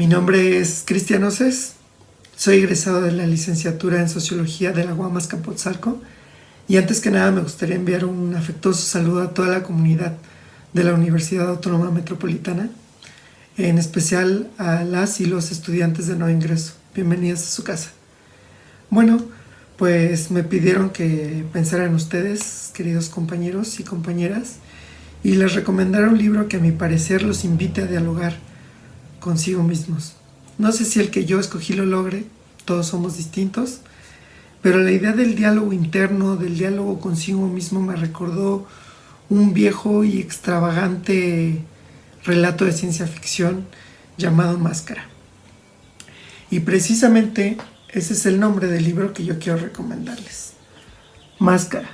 Mi nombre es Cristian Oces, soy egresado de la licenciatura en Sociología de la UAM Azcapotzalco y antes que nada me gustaría enviar un afectuoso saludo a toda la comunidad de la Universidad Autónoma Metropolitana, en especial a las y los estudiantes de nuevo ingreso. Bienvenidos a su casa. Bueno, pues me pidieron que pensara en ustedes, queridos compañeros y compañeras, y les recomendara un libro que a mi parecer los invite a dialogar consigo mismos. No sé si el que yo escogí lo logre, todos somos distintos, pero la idea del diálogo interno, del diálogo consigo mismo, me recordó un viejo y extravagante relato de ciencia ficción llamado Máscara. Y precisamente ese es el nombre del libro que yo quiero recomendarles. Máscara,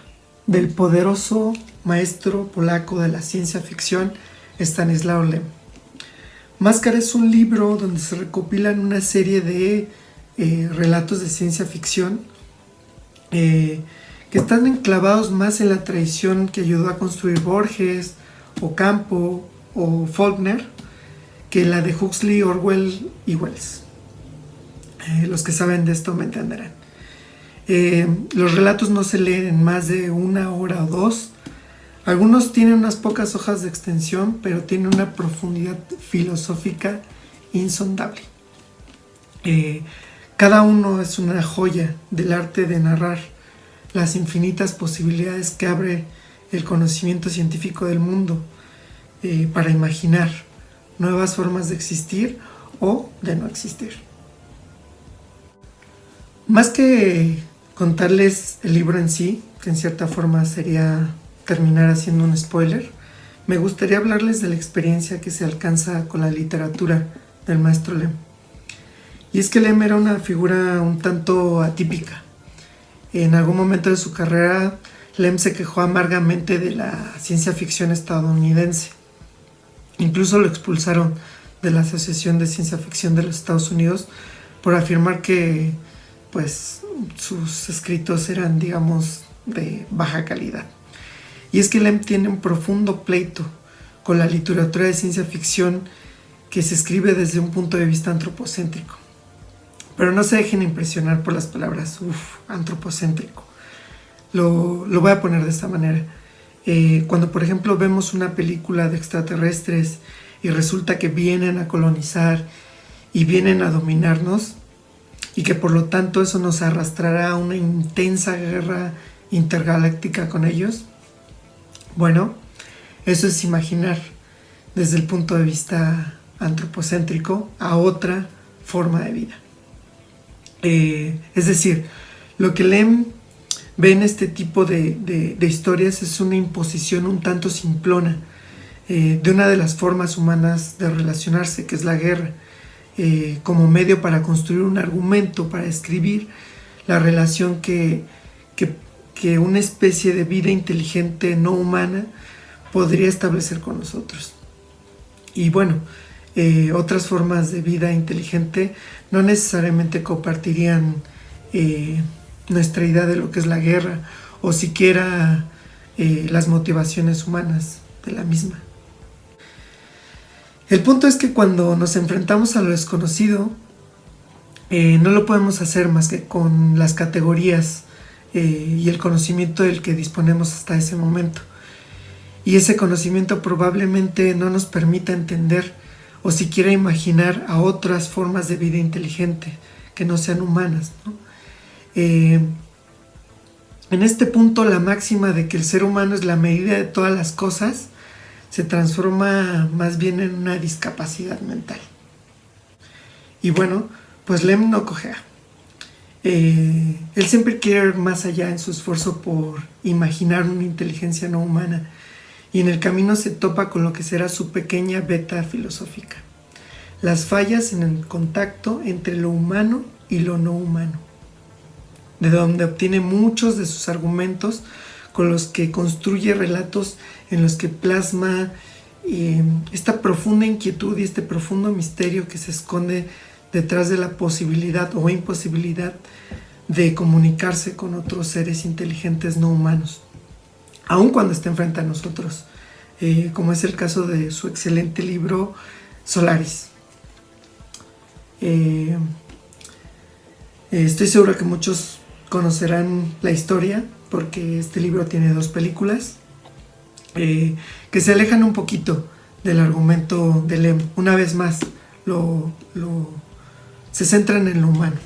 del poderoso maestro polaco de la ciencia ficción, Stanisław Lem. Máscara es un libro donde se recopilan una serie de relatos de ciencia ficción que están enclavados más en la tradición que ayudó a construir Borges, Ocampo o Faulkner, que la de Huxley, Orwell y Wells. Los que saben de esto me entenderán. Los relatos no se leen en más de una hora o dos. Algunos tienen unas pocas hojas de extensión, pero tienen una profundidad filosófica insondable. Cada uno es una joya del arte de narrar las infinitas posibilidades que abre el conocimiento científico del mundo para imaginar nuevas formas de existir o de no existir. Más que contarles el libro en sí, que en cierta forma sería terminar haciendo un spoiler, me gustaría hablarles de la experiencia que se alcanza con la literatura del maestro Lem. Y es que Lem era una figura un tanto atípica. En algún momento de su carrera, Lem se quejó amargamente de la ciencia ficción estadounidense. Incluso lo expulsaron de la Asociación de Ciencia Ficción de los Estados Unidos por afirmar que sus escritos eran, digamos, de baja calidad. Y es que Lem tiene un profundo pleito con la literatura de ciencia ficción que se escribe desde un punto de vista antropocéntrico. Pero no se dejen impresionar por las palabras, antropocéntrico. Lo voy a poner de esta manera. Cuando, por ejemplo, vemos una película de extraterrestres y resulta que vienen a colonizar y vienen a dominarnos, y que por lo tanto eso nos arrastrará a una intensa guerra intergaláctica con ellos, bueno, eso es imaginar desde el punto de vista antropocéntrico a otra forma de vida. Es decir, lo que Lem ve en este tipo de historias es una imposición un tanto simplona de una de las formas humanas de relacionarse, que es la guerra, como medio para construir un argumento, para escribir la relación que una especie de vida inteligente no humana podría establecer con nosotros. Y bueno, otras formas de vida inteligente no necesariamente compartirían nuestra idea de lo que es la guerra o siquiera las motivaciones humanas de la misma. El punto es que cuando nos enfrentamos a lo desconocido, no lo podemos hacer más que con las categorías y el conocimiento del que disponemos hasta ese momento. Y ese conocimiento probablemente no nos permita entender o siquiera imaginar a otras formas de vida inteligente que no sean humanas, ¿no? En este punto, la máxima de que el ser humano es la medida de todas las cosas se transforma más bien en una discapacidad mental. Y bueno, pues Lem no cojea. Él siempre quiere ir más allá en su esfuerzo por imaginar una inteligencia no humana, y en el camino se topa con lo que será su pequeña beta filosófica: las fallas en el contacto entre lo humano y lo no humano, de donde obtiene muchos de sus argumentos con los que construye relatos en los que plasma esta profunda inquietud y este profundo misterio que se esconde detrás de la posibilidad o imposibilidad de comunicarse con otros seres inteligentes no humanos, aun cuando estén frente a nosotros, como es el caso de su excelente libro Solaris. Eh, Estoy seguro que muchos conocerán la historia porque este libro tiene 2 películas que se alejan un poquito del argumento de Lem. Una vez más, se centran en lo humano.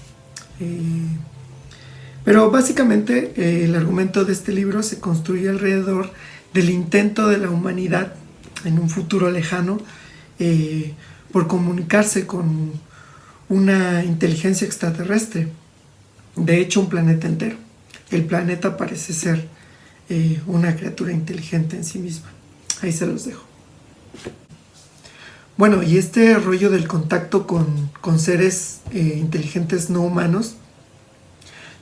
Pero básicamente el argumento de este libro se construye alrededor del intento de la humanidad en un futuro lejano por comunicarse con una inteligencia extraterrestre, de hecho un planeta entero. El planeta parece ser una criatura inteligente en sí misma. Ahí se los dejo. Bueno, y este rollo del contacto con seres inteligentes no humanos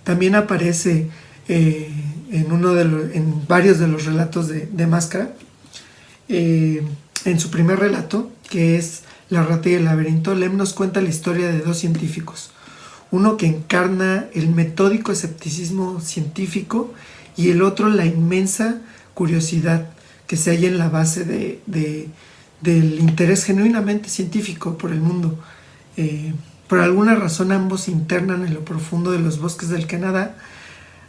también aparece en varios de los relatos de Máscara. En su primer relato, que es La rata y el laberinto, Lem nos cuenta la historia de 2 científicos. Uno que encarna el metódico escepticismo científico y el otro la inmensa curiosidad que se halla en la base del interés genuinamente científico por el mundo. Por alguna razón ambos se internan en lo profundo de los bosques del Canadá,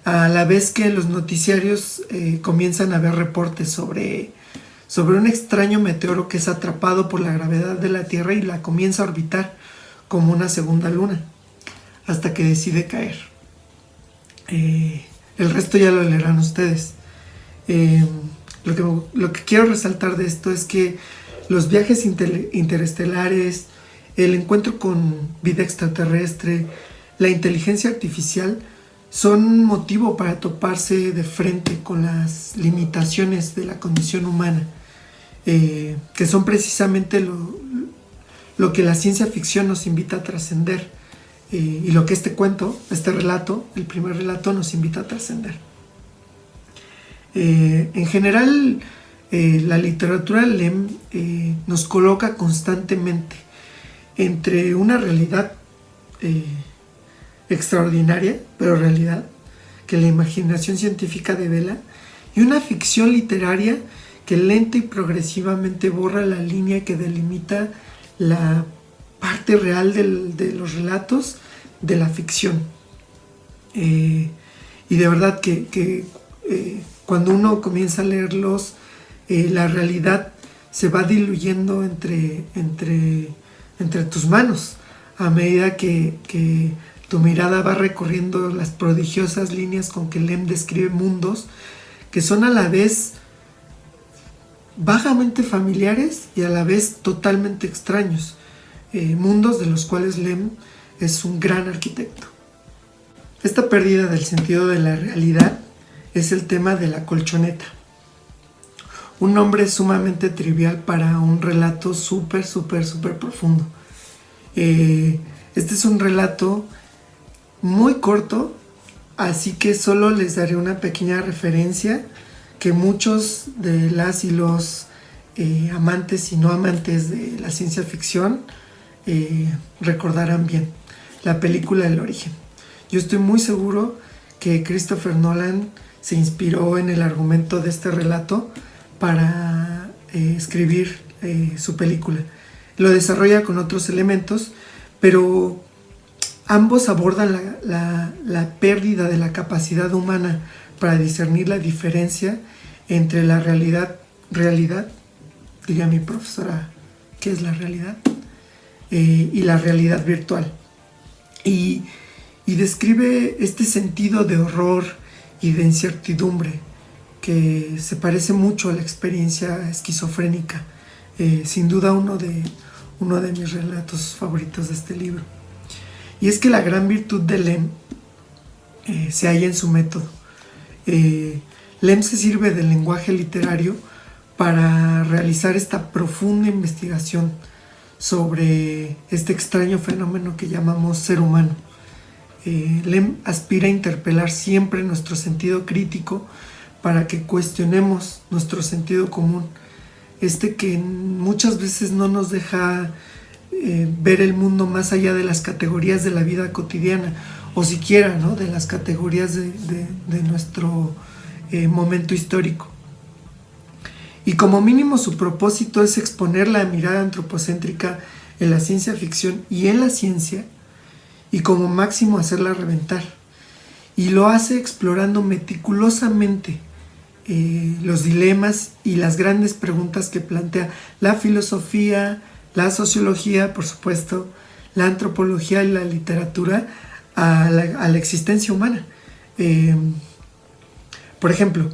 a la vez que los noticiarios comienzan a ver reportes sobre un extraño meteoro que es atrapado por la gravedad de la Tierra y la comienza a orbitar como una segunda luna, hasta que decide caer. El resto ya lo leerán ustedes. Lo que quiero resaltar de esto es que los viajes interestelares, el encuentro con vida extraterrestre, la inteligencia artificial son motivo para toparse de frente con las limitaciones de la condición humana, que son precisamente lo que la ciencia ficción nos invita a trascender, y lo que este relato, el primer relato, nos invita a trascender. En general, la literatura Lem nos coloca constantemente entre una realidad extraordinaria, pero realidad, que la imaginación científica devela, y una ficción literaria que lenta y progresivamente borra la línea que delimita la parte real de los relatos de la ficción. Y de verdad que cuando uno comienza a leerlos, la realidad se va diluyendo entre tus manos a medida que tu mirada va recorriendo las prodigiosas líneas con que Lem describe mundos que son a la vez vagamente familiares y a la vez totalmente extraños, mundos de los cuales Lem es un gran arquitecto. Esta pérdida del sentido de la realidad es el tema de la colchoneta, un nombre sumamente trivial para un relato súper profundo. Este es un relato muy corto, así que solo les daré una pequeña referencia que muchos de las y los amantes y no amantes de la ciencia ficción recordarán bien. La película El Origen. Yo estoy muy seguro que Christopher Nolan se inspiró en el argumento de este relato para escribir su película. Lo desarrolla con otros elementos, pero ambos abordan la pérdida de la capacidad humana para discernir la diferencia entre la realidad, diría mi profesora, ¿qué es la realidad? Y la realidad virtual. Y describe este sentido de horror y de incertidumbre que se parece mucho a la experiencia esquizofrénica. Sin duda uno de mis relatos favoritos de este libro. Y es que la gran virtud de Lem se halla en su método. Lem se sirve del lenguaje literario para realizar esta profunda investigación sobre este extraño fenómeno que llamamos ser humano. Lem aspira a interpelar siempre nuestro sentido crítico para que cuestionemos nuestro sentido común, que muchas veces no nos deja ver el mundo más allá de las categorías de la vida cotidiana, o siquiera, ¿no?, de las categorías de nuestro momento histórico. Y como mínimo su propósito es exponer la mirada antropocéntrica en la ciencia ficción y en la ciencia, y como máximo hacerla reventar. Y lo hace explorando meticulosamente los dilemas y las grandes preguntas que plantea la filosofía, la sociología, por supuesto, la antropología y la literatura a la existencia humana. Por ejemplo,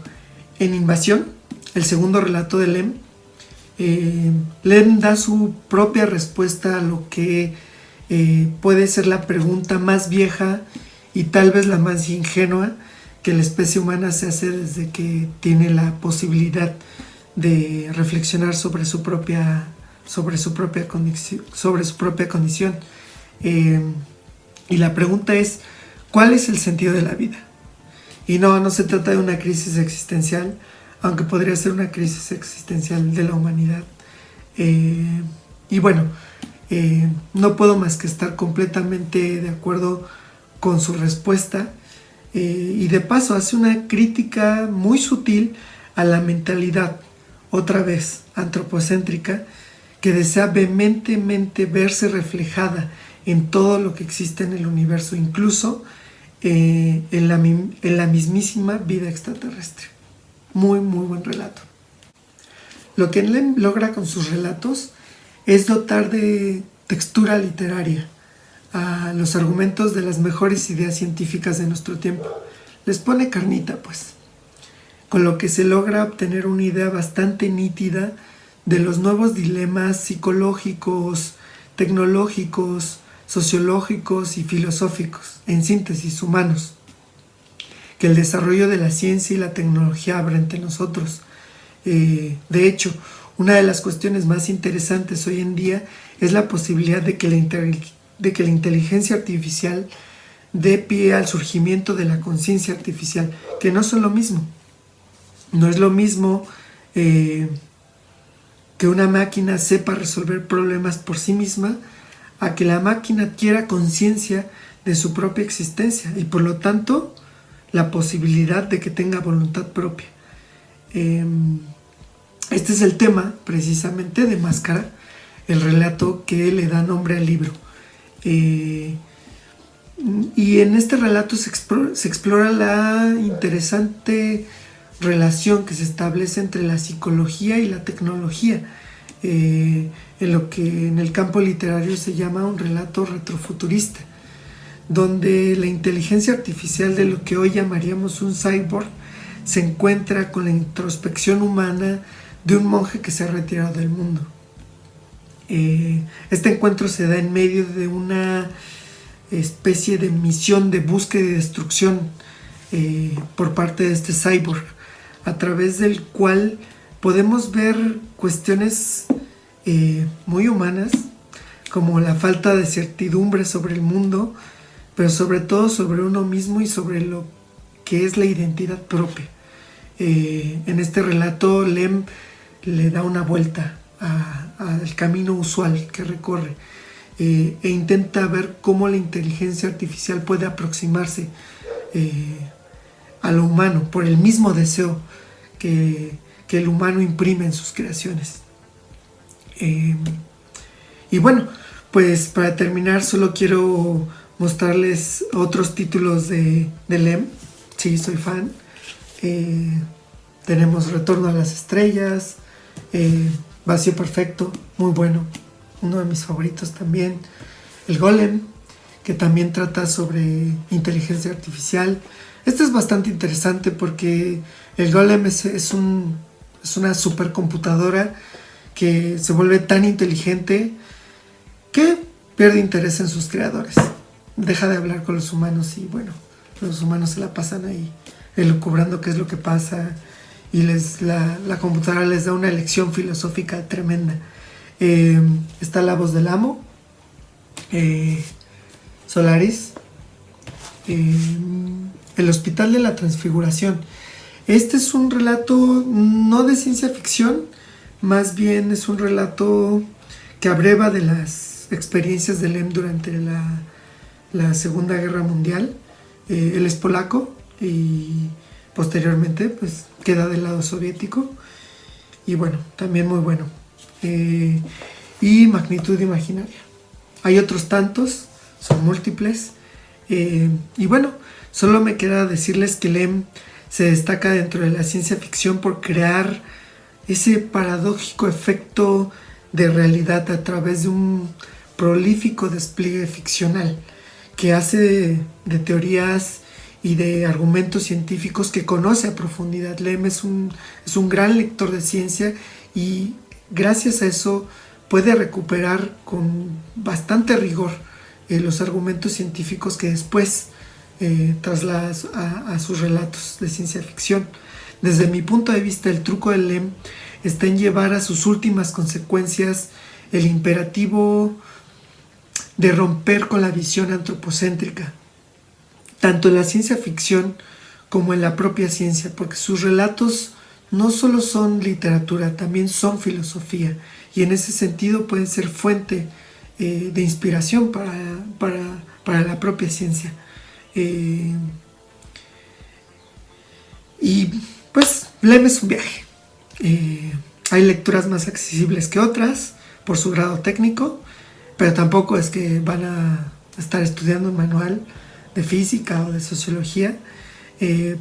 en Invasión, el segundo relato de Lem, Lem da su propia respuesta a lo que puede ser la pregunta más vieja y tal vez la más ingenua que la especie humana se hace desde que tiene la posibilidad de reflexionar sobre su propia condición. Y la pregunta es, ¿cuál es el sentido de la vida? Y no se trata de una crisis existencial, aunque podría ser una crisis existencial de la humanidad. Y bueno, no puedo más que estar completamente de acuerdo con su respuesta, y de paso hace una crítica muy sutil a la mentalidad, otra vez antropocéntrica, que desea vehementemente verse reflejada en todo lo que existe en el universo, incluso en la mismísima vida extraterrestre. Muy buen relato. Lo que Lem logra con sus relatos es dotar de textura literaria a los argumentos de las mejores ideas científicas de nuestro tiempo. Les pone carnita, pues, con lo que se logra obtener una idea bastante nítida de los nuevos dilemas psicológicos, tecnológicos, sociológicos y filosóficos, en síntesis humanos, que el desarrollo de la ciencia y la tecnología abre ante nosotros. De hecho, una de las cuestiones más interesantes hoy en día es la posibilidad de que la inteligencia artificial dé pie al surgimiento de la conciencia artificial, que no son lo mismo. No es lo mismo que una máquina sepa resolver problemas por sí misma a que la máquina adquiera conciencia de su propia existencia y por lo tanto la posibilidad de que tenga voluntad propia. Este es el tema precisamente de Máscara, el relato que le da nombre al libro. Y en este relato se explora la interesante relación que se establece entre la psicología y la tecnología, en lo que en el campo literario se llama un relato retrofuturista, donde la inteligencia artificial de lo que hoy llamaríamos un cyborg se encuentra con la introspección humana de un monje que se ha retirado del mundo. Este encuentro se da en medio de una especie de misión de búsqueda y destrucción por parte de este cyborg, a través del cual podemos ver cuestiones muy humanas, como la falta de certidumbre sobre el mundo, pero sobre todo sobre uno mismo y sobre lo que es la identidad propia. En este relato Lem le da una vuelta al camino usual que recorre, e intenta ver cómo la inteligencia artificial puede aproximarse a lo humano por el mismo deseo que el humano imprime en sus creaciones. Y bueno, pues para terminar solo quiero mostrarles otros títulos de Lem. Sí, soy fan. Tenemos Retorno a las Estrellas, Vacío Perfecto, muy bueno, uno de mis favoritos también. El Golem, que también trata sobre inteligencia artificial. Este es bastante interesante porque el Golem es una supercomputadora que se vuelve tan inteligente que pierde interés en sus creadores. Deja de hablar con los humanos y bueno, los humanos se la pasan ahí elucubrando qué es lo que pasa, y la computadora les da una lección filosófica tremenda. Está La Voz del Amo, Solaris, El Hospital de la Transfiguración. Este es un relato no de ciencia ficción, más bien es un relato que abreva de las experiencias de Lem durante la Segunda Guerra Mundial. Él es polaco y posteriormente pues queda del lado soviético, y bueno, también muy bueno. y Magnitud Imaginaria. Hay otros tantos, son múltiples, y bueno, solo me queda decirles que Lem se destaca dentro de la ciencia ficción por crear ese paradójico efecto de realidad a través de un prolífico despliegue ficcional que hace de teorías y de argumentos científicos que conoce a profundidad. Lem es un gran lector de ciencia y gracias a eso puede recuperar con bastante rigor los argumentos científicos que después traslada a sus relatos de ciencia ficción. Desde mi punto de vista, el truco de Lem está en llevar a sus últimas consecuencias el imperativo de romper con la visión antropocéntrica, tanto en la ciencia ficción como en la propia ciencia, porque sus relatos no solo son literatura, también son filosofía, y en ese sentido pueden ser fuente de inspiración para la propia ciencia. Y pues Lem es un viaje. Hay lecturas más accesibles que otras por su grado técnico, pero tampoco es que van a estar estudiando un manual de física o de sociología,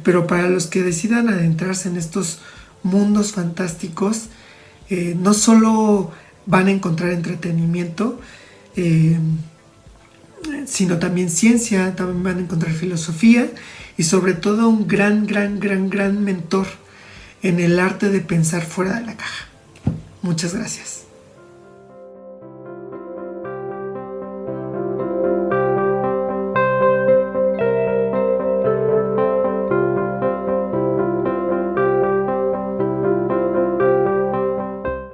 pero para los que decidan adentrarse en estos mundos fantásticos, no solo van a encontrar entretenimiento, sino también ciencia, también van a encontrar filosofía y sobre todo un gran mentor en el arte de pensar fuera de la caja. Muchas gracias.